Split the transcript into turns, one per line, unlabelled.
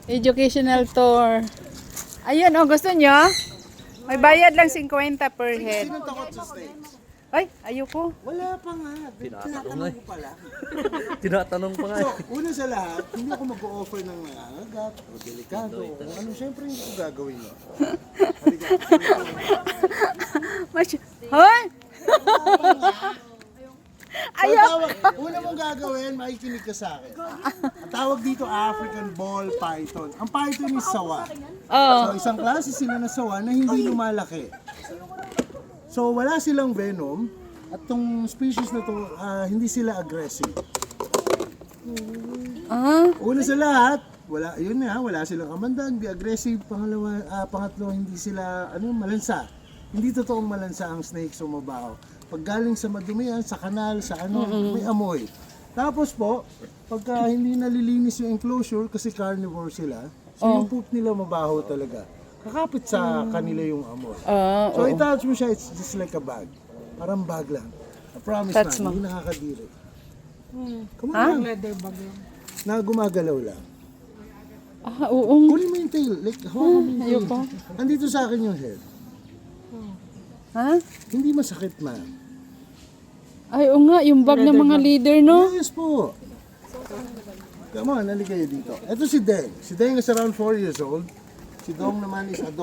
Educational tour. Ayun, oh, gusto nyo? May bayad lang 50 per head.
Sino takot sa snakes?
Ay, ayoko.
Wala pa nga. Tinatanong ko pala.
Tinatanong pa nga.
So, una sa lahat, hindi ako mag-o-offer ng nangangagat o delikado o ano. Siyempre, hindi ko gagawin yun.
Hoy!
Una mong gagawin, makikinig ka sa akin. Ang tawag dito African ball python. Ang python is sawa.
Oh.
So, isang klase sila na sawa na hindi lumalaki. So, wala silang venom at tong species na to, hindi sila aggressive. Una sa lahat, wala silang kamandag, di aggressive. Pangalawa, pangatlo, hindi sila malansa. Hindi totoong malansa ang snake sa mabaho. Pag galing sa madumihan, sa kanal, sa may amoy. Tapos po, pagka hindi nalilinis yung enclosure kasi carnivore sila, so yung poop nila mabaho talaga. Kakapit sa kanila yung amoy. So i-touch mo siya, it's just like a bag. Parang bag lang. I promise
Touch
na,
mo.
hindi nakakadiri. Come on. Leather bag lang. Na gumagalaw lang.
Oo.
Kunin mo yung tail. Like, hawakan mo yung tail. Andito sa akin yung head.
Ha?
Hindi masakit, ma'am.
Ay, oo nga, yung bag ng mga leader, no?
Yes po. Come on, halika kayo dito. Ito si Deng. Si Deng is around 4 years old. Si Dong naman is adult.